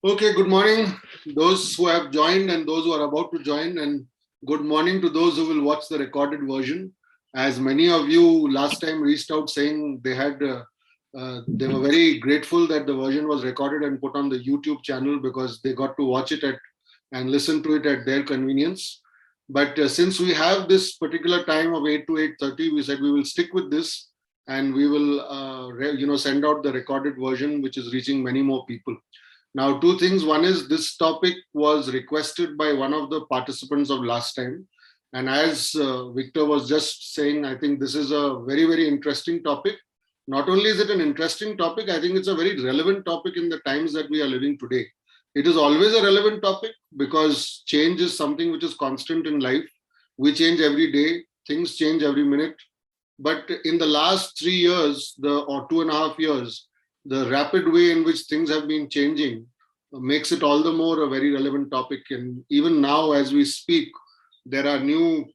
Okay, good morning, those who have joined and those who are about to join, and good morning to those who will watch the recorded version. As many of you last time reached out saying they were very grateful that the version was recorded and put on the YouTube channel because they got to watch it and listen to it at their convenience. But since we have this particular time of 8 to 8:30, we said we will stick with this and we will, send out the recorded version, which is reaching many more people. Now, two things. One is this topic was requested by one of the participants of last time. And as Victor was just saying, I think this is a very, very interesting topic. Not only is it an interesting topic, I think it's a very relevant topic in the times that we are living today. It is always a relevant topic because change is something which is constant in life. We change every day, things change every minute. But in the last 3 years, or 2.5 years, the rapid way in which things have been changing makes it all the more a very relevant topic. And even now, as we speak, there are new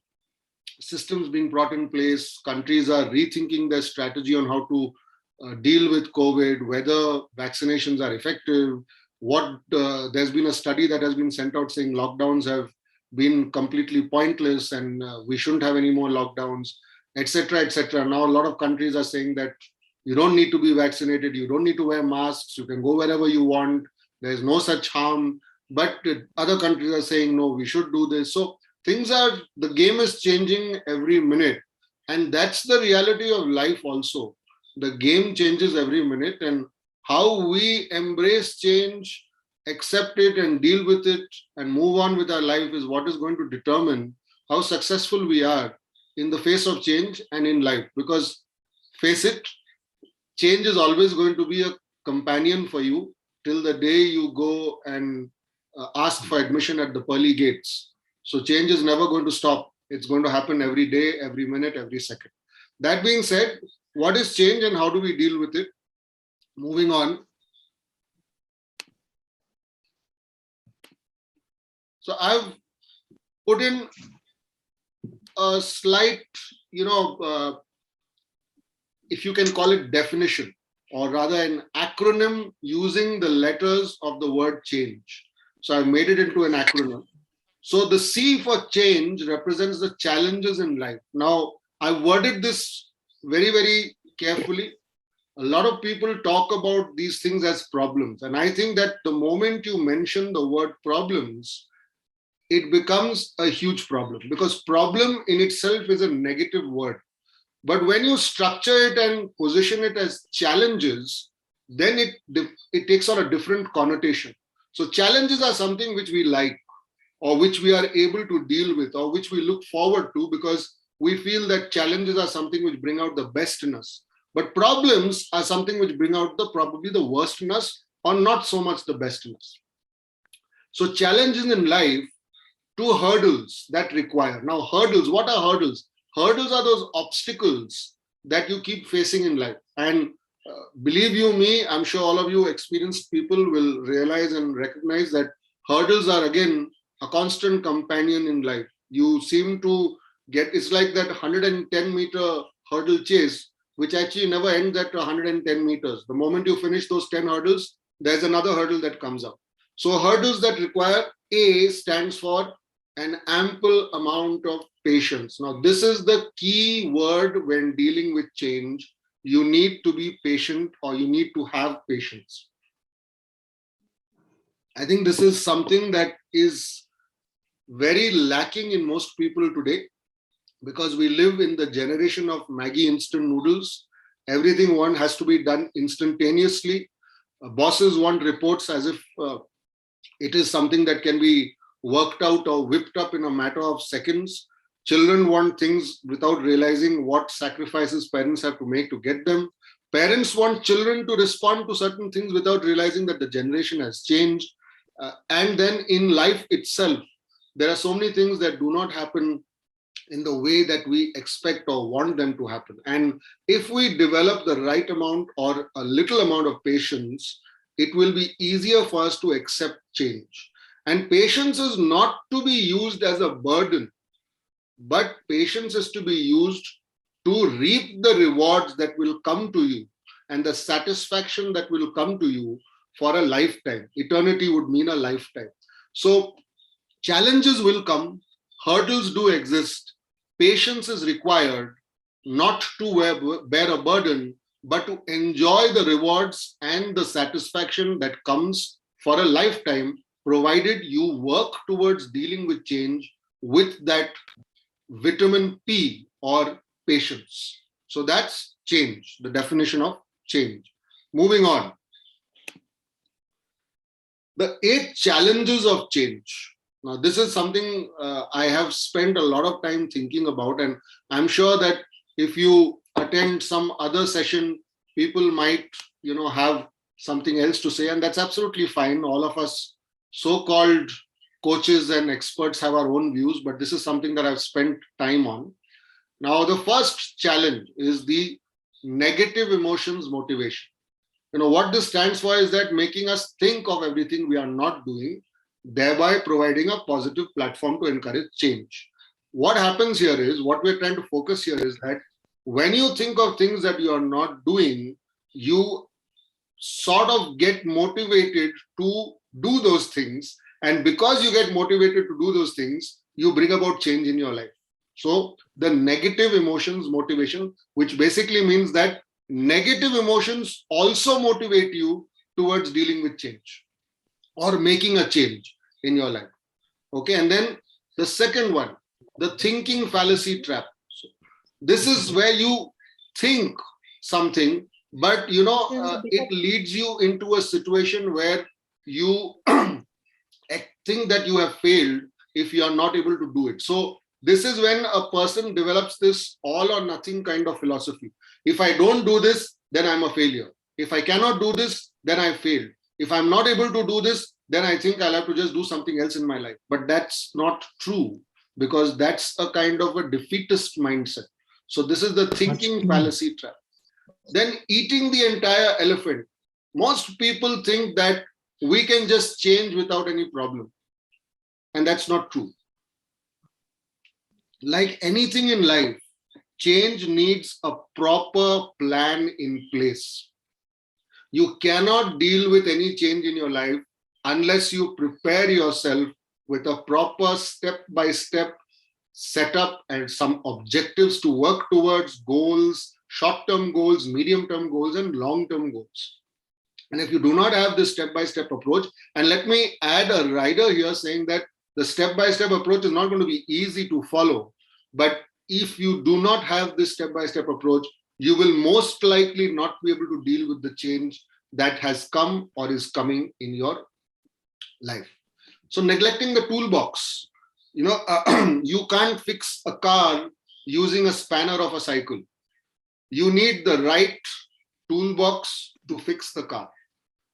systems being brought in place. Countries are rethinking their strategy on how to deal with COVID, whether vaccinations are effective. There's been a study that has been sent out saying lockdowns have been completely pointless and we shouldn't have any more lockdowns, etc., etc. Now, a lot of countries are saying that you don't need to be vaccinated, you don't need to wear masks, you can go wherever you want, there's no such harm. But other countries are saying, no, we should do this. So the game is changing every minute. And that's the reality of life also. The game changes every minute, and how we embrace change, accept it, and deal with it, and move on with our life is what is going to determine how successful we are in the face of change and in life. Because face it, change is always going to be a companion for you till the day you go and ask for admission at the pearly gates. So change is never going to stop. It's going to happen every day, every minute, every second. That being said, what is change and how do we deal with it? Moving on. So I've put in a slight, if you can call it definition, or rather an acronym using the letters of the word change. So I've made it into an acronym. So the C for change represents the challenges in life. Now, I worded this very, very carefully. A lot of people talk about these things as problems. And I think that the moment you mention the word problems, it becomes a huge problem, because problem in itself is a negative word. But when you structure it and position it as challenges, then it takes on a different connotation. So challenges are something which we like, or which we are able to deal with, or which we look forward to, because we feel that challenges are something which bring out the best in us. But problems are something which bring out probably the worst in us, or not so much the best in us. So challenges in life, two hurdles that require. Now, hurdles, what are hurdles? Hurdles are those obstacles that you keep facing in life. And believe you me, I'm sure all of you experienced people will realize and recognize that hurdles are, again, a constant companion in life. You seem to it's like that 110-meter hurdle chase, which actually never ends at 110 meters. The moment you finish those 10 hurdles, there's another hurdle that comes up. So hurdles that require, A stands for an ample amount of patience. Now, this is the key word when dealing with change. You need to be patient, or you need to have patience. I think this is something that is very lacking in most people today, because we live in the generation of Maggi instant noodles. Everything one has to be done instantaneously. Bosses want reports as if it is something that can be worked out or whipped up in a matter of seconds. Children want things without realizing what sacrifices parents have to make to get them. Parents want children to respond to certain things without realizing that the generation has changed. And then in life itself, there are so many things that do not happen in the way that we expect or want them to happen. And if we develop the right amount or a little amount of patience, it will be easier for us to accept change. And patience is not to be used as a burden, but patience is to be used to reap the rewards that will come to you and the satisfaction that will come to you for a lifetime. Eternity would mean a lifetime. So challenges will come, hurdles do exist, patience is required, not to bear a burden, but to enjoy the rewards and the satisfaction that comes for a lifetime, provided you work towards dealing with change with that vitamin P or patience. So that's change, the definition of change. Moving on. The 8 challenges of change. Now, this is something I have spent a lot of time thinking about, and I'm sure that if you attend some other session, people might, have something else to say, and that's absolutely fine. All of us so-called coaches and experts have our own views, but this is something that I've spent time on. Now, the first challenge is the negative emotions motivation. What this stands for is that making us think of everything we are not doing, thereby providing a positive platform to encourage change. What happens here is, what we're trying to focus here is that when you think of things that you are not doing, you sort of get motivated to do those things. And because you get motivated to do those things, you bring about change in your life. So the negative emotions motivation, which basically means that negative emotions also motivate you towards dealing with change or making a change in your life. Okay, and then the second one, the thinking fallacy trap. So this is where you think something, but it leads you into a situation where you think that you have failed if you are not able to do it. So this is when a person develops this all or nothing kind of philosophy. If I don't do this, then I'm a failure. If I cannot do this, then I failed. If I'm not able to do this, then I think I'll have to just do something else in my life. But that's not true, because that's a kind of a defeatist mindset. So this is the thinking fallacy trap. Then eating the entire elephant. Most people think that we can just change without any problem. And that's not true. Like anything in life, change needs a proper plan in place. You cannot deal with any change in your life unless you prepare yourself with a proper step-by-step setup and some objectives to work towards, goals, short-term goals, medium-term goals, and long-term goals. And if you do not have this step-by-step approach, and let me add a rider here saying that the step-by-step approach is not going to be easy to follow, but if you do not have this step-by-step approach, you will most likely not be able to deal with the change that has come or is coming in your life. So neglecting the toolbox, you can't fix a car using a spanner of a cycle. You need the right toolbox to fix the car.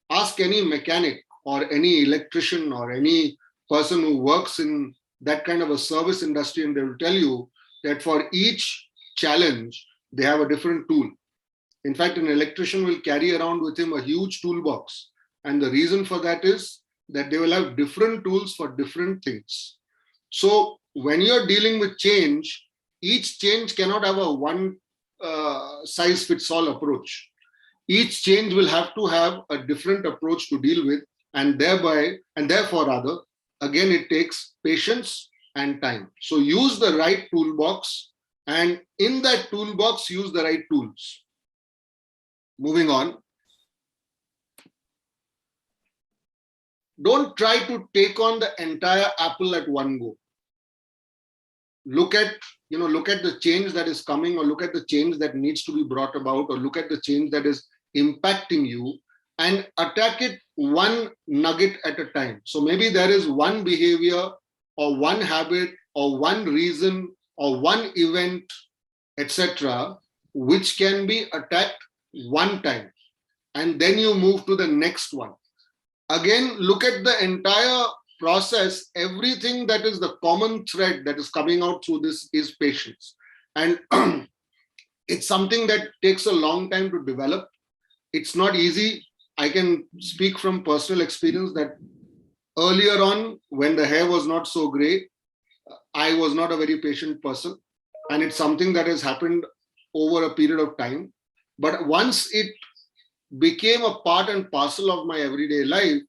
Ask any mechanic or any electrician or any person who works in that kind of a service industry, and they will tell you that for each challenge, they have a different tool. In fact, an electrician will carry around with him a huge toolbox. And the reason for that is that they will have different tools for different things. So when you're dealing with change, each change cannot have a one size fits all approach. Each change will have to have a different approach to deal with, and therefore rather, again, it takes patience and time. So use the right toolbox, and in that toolbox, use the right tools. Moving on. Don't try to take on the entire apple at one go. Look at the change that is coming, or look at the change that needs to be brought about, or look at the change that is impacting you, and attack it one nugget at a time. So maybe there is one behavior or one habit or one reason or one event, etc., which can be attacked one time, and then you move to the next one. Again, look at the entire process. Everything that is the common thread that is coming out through this is patience. And it's something that takes a long time to develop. It's not easy. I can speak from personal experience that earlier on, when the hair was not so gray, I was not a very patient person. And it's something that has happened over a period of time. But once it became a part and parcel of my everyday life,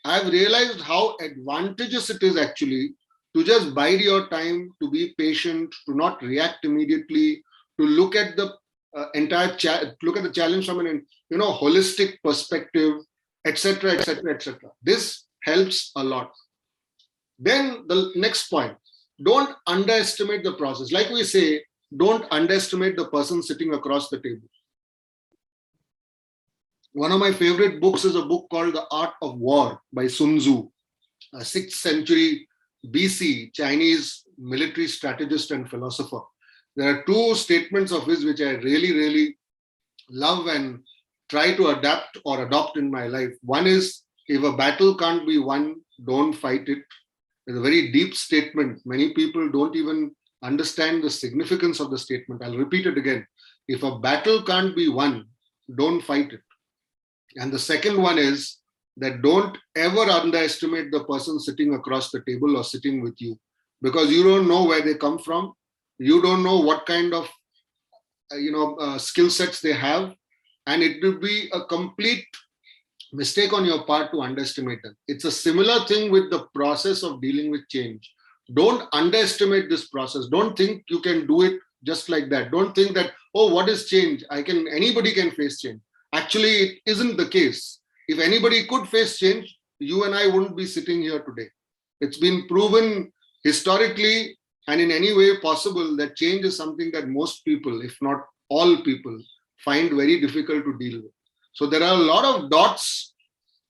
I've realized how advantageous it is actually to just bide your time, to be patient, to not react immediately, to look at the look at the challenge from an holistic perspective, etc., etc., etc. This helps a lot. Then the next point: don't underestimate the process. Like we say, don't underestimate the person sitting across the table. One of my favorite books is a book called The Art of War by Sun Tzu, a 6th century BC Chinese military strategist and philosopher. There are two statements of his which I really, really love and try to adapt or adopt in my life. One is, if a battle can't be won, don't fight it. It's a very deep statement. Many people don't even understand the significance of the statement. I'll repeat it again. If a battle can't be won, don't fight it. And the second one is that don't ever underestimate the person sitting across the table or sitting with you, because you don't know where they come from. You don't know what kind of skill sets they have, and it will be a complete mistake on your part to underestimate them. It's a similar thing with the process of dealing with change. Don't underestimate this process. Don't think you can do it just like that. Don't think that, oh, what is change? Anybody can face change. Actually, it isn't the case. If anybody could face change, you and I wouldn't be sitting here today. It's been proven historically and in any way possible that change is something that most people, if not all people, find very difficult to deal with. So there are a lot of dots.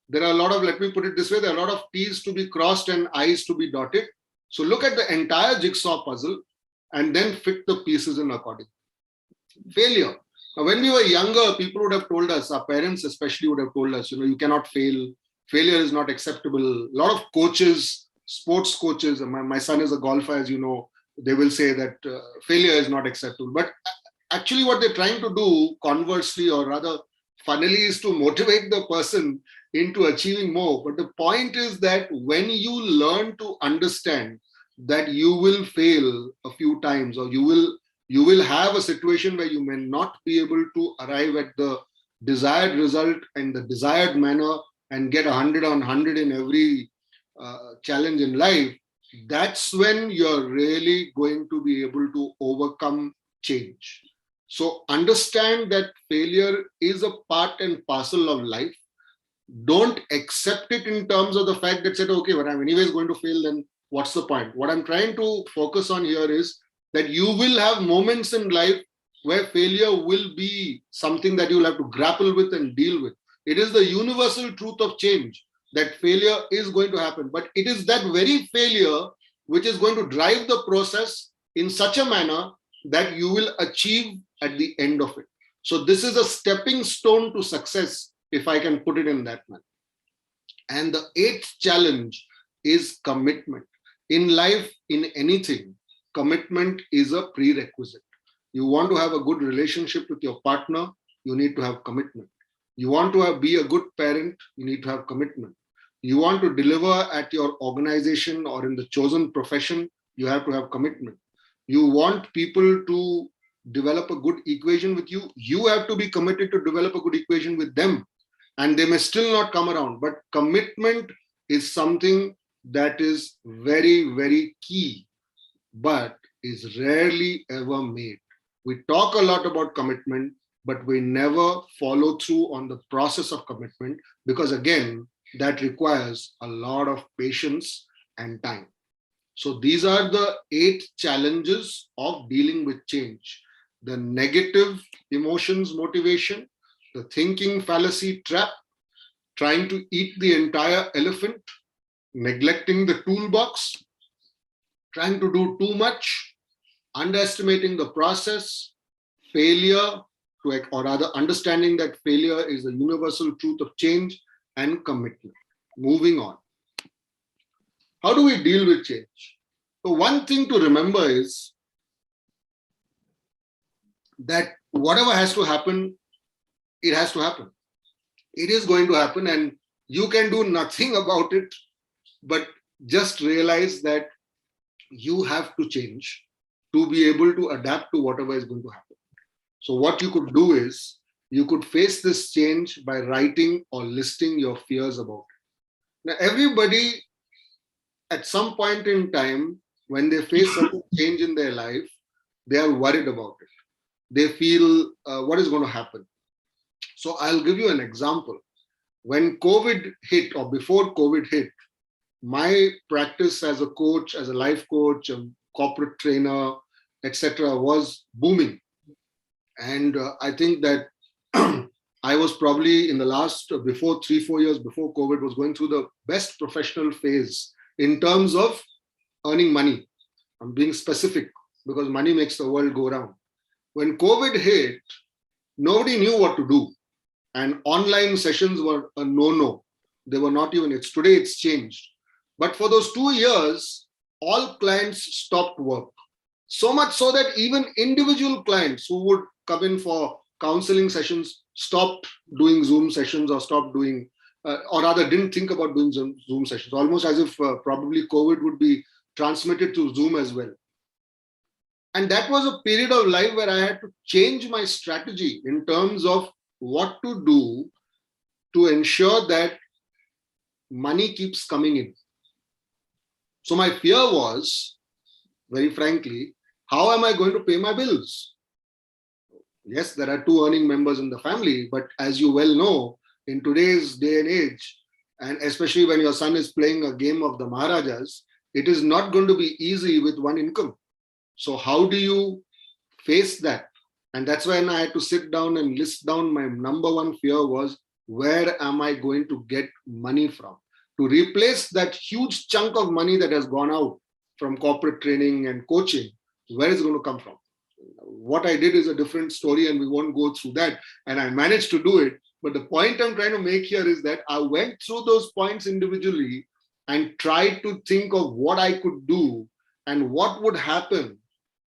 There are a lot of, let me put it this way, there are a lot of T's to be crossed and I's to be dotted. So look at the entire jigsaw puzzle and then fit the pieces in accordingly. Failure. Now, when we were younger, people would have told us, our parents especially would have told us, you cannot fail. Failure is not acceptable. A lot of coaches, sports coaches, my son is a golfer, as you know, they will say that failure is not acceptable. But actually what they're trying to do, conversely, or rather funnily, is to motivate the person into achieving more. But the point is that when you learn to understand that you will fail a few times, or you will have a situation where you may not be able to arrive at the desired result in the desired manner and get 100 on 100 in every challenge in life, that's when you're really going to be able to overcome change. So understand that failure is a part and parcel of life. Don't accept it in terms of the fact that said, okay, but I'm anyways going to fail, then what's the point? What I'm trying to focus on here is that you will have moments in life where failure will be something that you'll have to grapple with and deal with. It is the universal truth of change that failure is going to happen. But it is that very failure which is going to drive the process in such a manner that you will achieve at the end of it. So this is a stepping stone to success, if I can put it in that manner. And the 8th challenge is commitment. In life, in anything, commitment is a prerequisite. You want to have a good relationship with your partner, you need to have commitment. You want to be a good parent, you need to have commitment. You want to deliver at your organization or in the chosen profession, you have to have commitment. You want people to develop a good equation with you, you have to be committed to develop a good equation with them. And they may still not come around, but commitment is something that is very, very key, but is rarely ever made. We talk a lot about commitment, but we never follow through on the process of commitment, because again, that requires a lot of patience and time. So these are the 8 challenges of dealing with change: the negative emotions motivation, the thinking fallacy trap, trying to eat the entire elephant, neglecting the toolbox, trying to do too much, underestimating the process, failure, or rather understanding that failure is the universal truth of change, and commitment. Moving on. How do we deal with change? So one thing to remember is that whatever has to happen, it has to happen. It is going to happen and you can do nothing about it, but just realize that you have to change to be able to adapt to whatever is going to happen. So what you could do is you could face this change by writing or listing your fears about it. Now, everybody at some point in time, when they face certain change in their life, they are worried about it. They feel what is going to happen. So I'll give you an example. When COVID hit, or before COVID hit, my practice as a coach, as a life coach, a corporate trainer, etc., was booming. And I think that I was probably in the last, before 3-4 years before COVID, was going through the best professional phase in terms of earning money. I'm being specific because money makes the world go round. When COVID hit, nobody knew what to do. And online sessions were a no-no. They were not even, today it's changed. But for those 2 years, all clients stopped work. So much so that even individual clients who would come in for counseling sessions stopped doing Zoom sessions, or stopped doing, or rather didn't think about doing Zoom sessions, almost as if probably COVID would be transmitted through Zoom as well. And that was a period of life where I had to change my strategy in terms of what to do to ensure that money keeps coming in. So my fear was, very frankly, how am I going to pay my bills? Yes, there are 2 earning members in the family, but as you well know, in today's day and age, and especially when your son is playing a game of the Maharajas, it is not going to be easy with 1 income. So how do you face that? And that's when I had to sit down and list down my number 1 fear was, where am I going to get money from? To replace that huge chunk of money that has gone out from corporate training and coaching, where is it going to come from? What I did is a different story and we won't go through that. And I managed to do it. But the point I'm trying to make here is that I went through those points individually and tried to think of what I could do and what would happen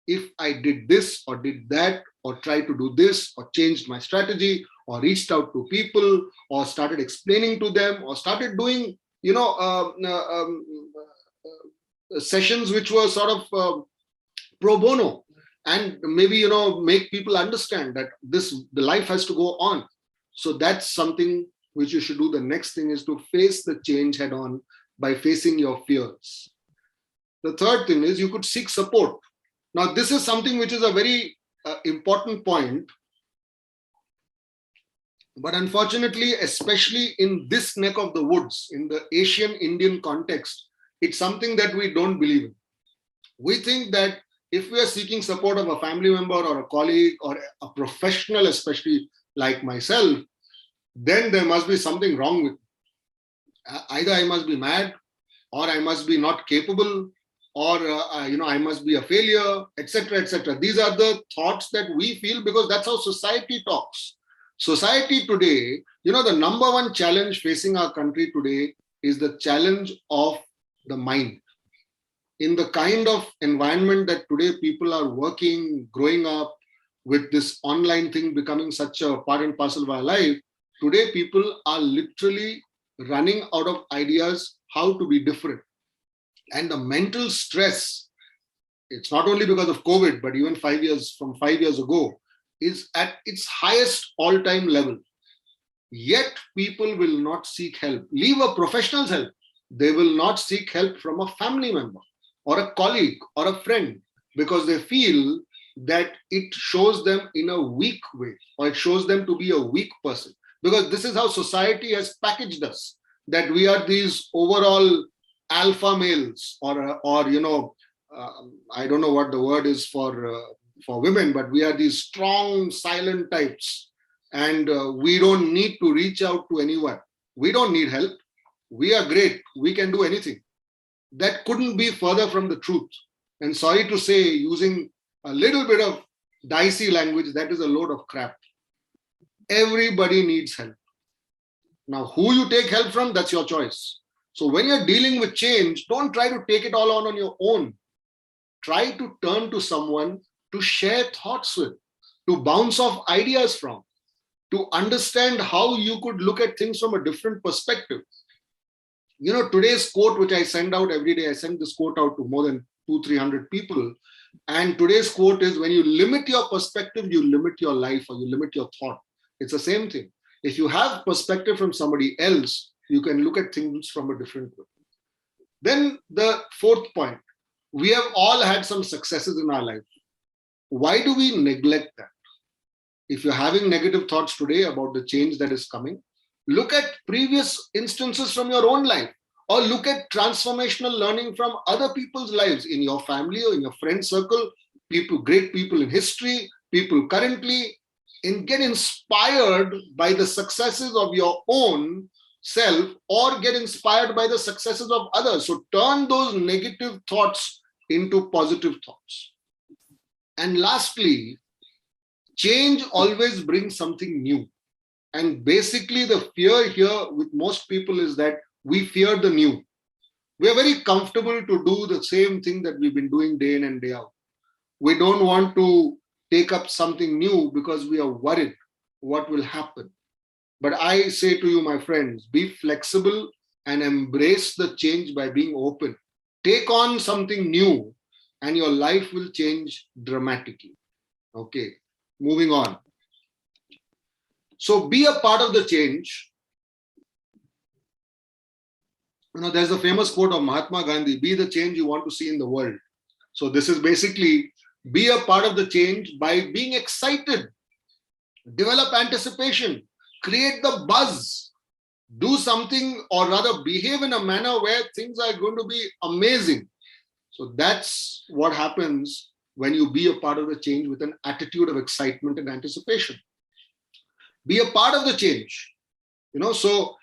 if I did this or did that, or tried to do this, or changed my strategy, or reached out to people, or started explaining to them, or started doing, sessions which were sort of pro bono, and maybe, make people understand that the life has to go on. So that's something which you should do. The next thing is to face the change head on by facing your fears. The third thing is you could seek support. Now, this is something which is a very important point. But unfortunately, especially in this neck of the woods, in the Asian Indian context, it's something that we don't believe in. We think that if we are seeking support of a family member or a colleague or a professional, especially like myself, then there must be something wrong with me. Either I must be mad, or I must be not capable, or I must be a failure, etc., etc. These are the thoughts that we feel because that's how society talks. Society today, the number 1 challenge facing our country today is the challenge of the mind. In the kind of environment that today people are working, growing up with this online thing becoming such a part and parcel of our life, today people are literally running out of ideas how to be different. And the mental stress, it's not only because of COVID, but even 5 years ago, is at its highest all-time level. Yet people will not seek help. Leave a professional's help. They will not seek help from a family member or a colleague or a friend because they feel that it shows them in a weak way, or it shows them to be a weak person. Because this is how society has packaged us, that we are these overall alpha males, or I don't know what the word is for women, but we are these strong, silent types, and we don't need to reach out to anyone. We don't need help. We are great. We can do anything. That couldn't be further from the truth. And sorry to say, using a little bit of dicey language, that is a load of crap. Everybody needs help. Now, who you take help from, that's your choice. So when you're dealing with change, don't try to take it all on your own. Try to turn to someone to share thoughts with, to bounce off ideas from, to understand how you could look at things from a different perspective. Today's quote, which I send out every day, I send this quote out to more than 200-300 people. And today's quote is, when you limit your perspective, you limit your life, or you limit your thought. It's the same thing. If you have perspective from somebody else, you can look at things from a different way. Then the fourth point, we have all had some successes in our life. Why do we neglect that? If you're having negative thoughts today about the change that is coming, look at previous instances from your own life, or look at transformational learning from other people's lives in your family or in your friend circle, people, great people in history, people currently, and get inspired by the successes of your own self or get inspired by the successes of others. So turn those negative thoughts into positive thoughts. And lastly, change always brings something new. And basically, the fear here with most people is that we fear the new. We are very comfortable to do the same thing that we've been doing day in and day out. We don't want to take up something new because we are worried what will happen. But I say to you, my friends, be flexible and embrace the change by being open. Take on something new and your life will change dramatically. Okay, moving on. So be a part of the change. There's a famous quote of Mahatma Gandhi, be the change you want to see in the world. So this is basically be a part of the change by being excited, develop anticipation, create the buzz, do something or rather behave in a manner where things are going to be amazing. So that's what happens when you be a part of the change with an attitude of excitement and anticipation. Be a part of the change. So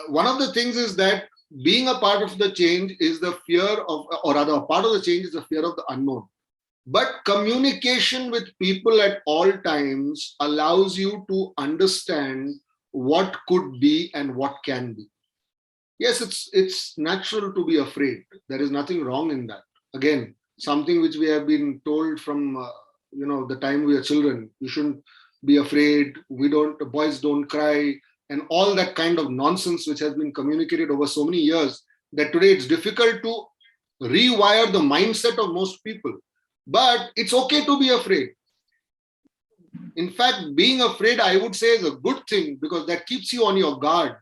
one of the things is that being a part of the change is the fear of, or rather a part of the change is the fear of the unknown. But communication with people at all times allows you to understand what could be and what can be. Yes, it's natural to be afraid. There is nothing wrong in that. Again, something which we have been told from the time we are children. You shouldn't be afraid. Boys don't cry, and all that kind of nonsense which has been communicated over so many years that today it's difficult to rewire the mindset of most people. But it's okay to be afraid. In fact, being afraid, I would say, is a good thing because that keeps you on your guard.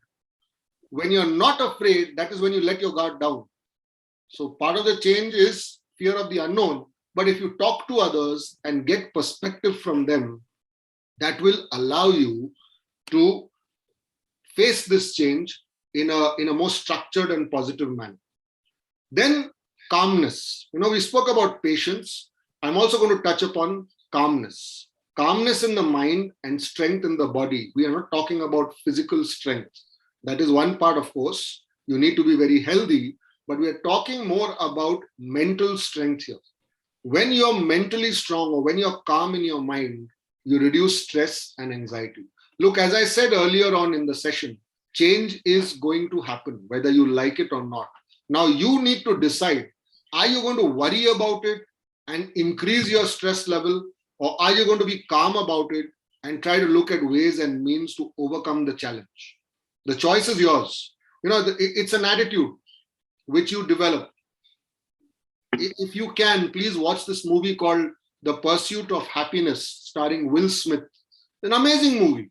When you're not afraid, that is when you let your guard down. So part of the change is fear of the unknown. But if you talk to others and get perspective from them, that will allow you to face this change in a more structured and positive manner. Then calmness. We spoke about patience. I'm also going to touch upon calmness. Calmness in the mind and strength in the body. We are not talking about physical strength. That is one part, of course. You need to be very healthy, but we are talking more about mental strength here. When you're mentally strong or when you're calm in your mind, you reduce stress and anxiety. Look, as I said earlier on in the session, change is going to happen, whether you like it or not. Now you need to decide, are you going to worry about it and increase your stress level, or are you going to be calm about it and try to look at ways and means to overcome the challenge? The choice is yours. It's an attitude which you develop. If you can, please watch this movie called The Pursuit of Happiness, starring Will Smith. An amazing movie.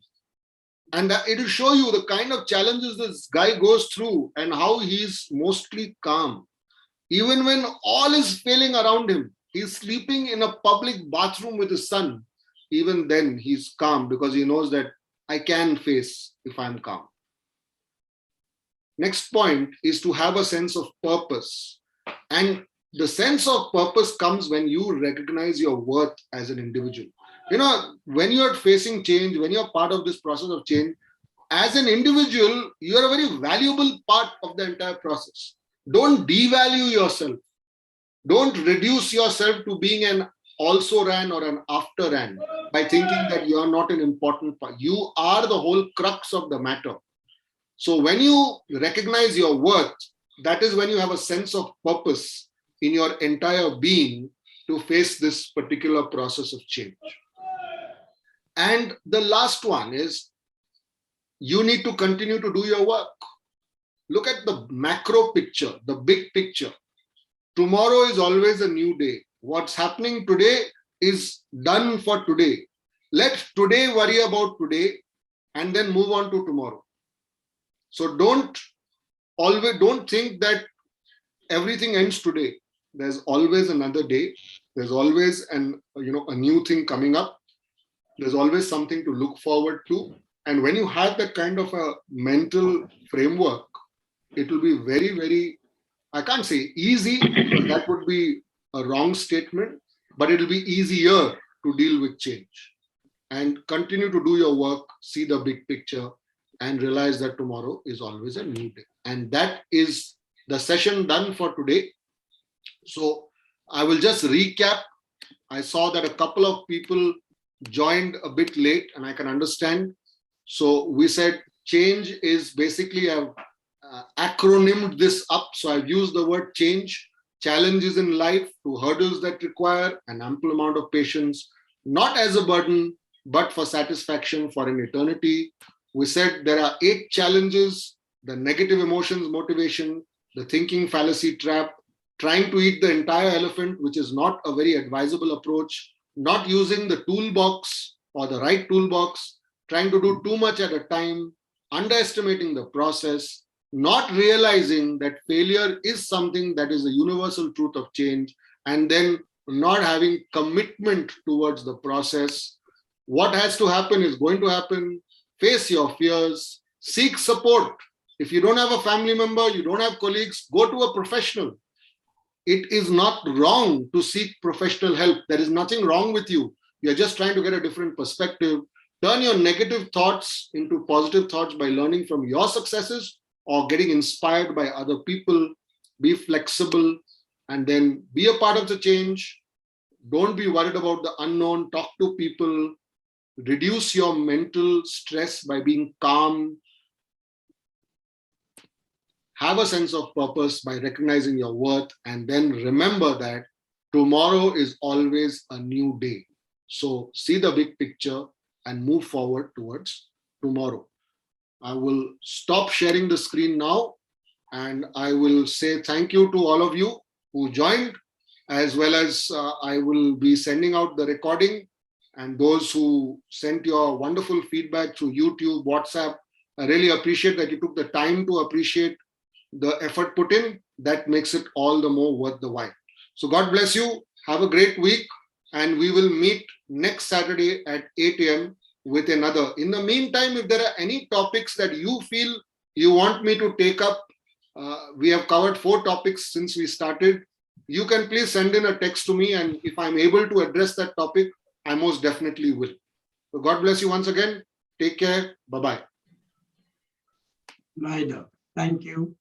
And it will show you the kind of challenges this guy goes through and how he's mostly calm. Even when all is failing around him, he's sleeping in a public bathroom with his son. Even then, he's calm because he knows that I can face if I'm calm. Next point is to have a sense of purpose. And the sense of purpose comes when you recognize your worth as an individual. When you're facing change, when you're part of this process of change, as an individual, you're a very valuable part of the entire process. Don't devalue yourself. Don't reduce yourself to being an also-ran or an after-ran by thinking that you're not an important part. You are the whole crux of the matter. So when you recognize your worth, that is when you have a sense of purpose in your entire being to face this particular process of change. And the last one is you need to continue to do your work. Look at the macro picture, the big picture. Tomorrow is always a new day. What's happening today is done for today. Let today worry about today. and then move on to tomorrow. So don't think that everything ends today. There's always another day. There's always a new thing coming up. There's always something to look forward to. And when you have that kind of a mental framework, it will be very, very, I can't say easy, because that would be a wrong statement, but it'll be easier to deal with change. And continue to do your work, see the big picture, and realize that tomorrow is always a new day. And that is the session done for today. So I will just recap. I saw that a couple of people joined a bit late, and I can understand. So we said change is basically, I've acronymed this up. So I've used the word change, challenges in life, to hurdles that require an ample amount of patience, not as a burden, but for satisfaction for an eternity. We said there are 8 challenges: the negative emotions motivation, the thinking fallacy trap, trying to eat the entire elephant, which is not a very advisable approach, not using the toolbox or the right toolbox, trying to do too much at a time, underestimating the process, not realizing that failure is something that is a universal truth of change, and then not having commitment towards the process. What has to happen is going to happen. Face your fears, seek support. If you don't have a family member, you don't have colleagues, go to a professional. It is not wrong to seek professional help. There is nothing wrong with you. You're just trying to get a different perspective. Turn your negative thoughts into positive thoughts by learning from your successes or getting inspired by other people. Be flexible and then be a part of the change. Don't be worried about the unknown. Talk to people. Reduce your mental stress by being calm. Have a sense of purpose by recognizing your worth, and then remember that tomorrow is always a new day. So see the big picture and move forward towards tomorrow. I will stop sharing the screen now, and I will say thank you to all of you who joined, as well as I will be sending out the recording, and those who sent your wonderful feedback through YouTube, WhatsApp. I really appreciate that you took the time to appreciate the effort put in. That makes it all the more worth the while. So God bless you. Have a great week, and we will meet next Saturday at 8 a.m. with another. In the meantime, if there are any topics that you feel you want me to take up, we have covered 4 topics since we started. You can please send in a text to me, and if I'm able to address that topic, I most definitely will. So God bless you once again. Take care. Bye-bye. Bye, Doc. Thank you.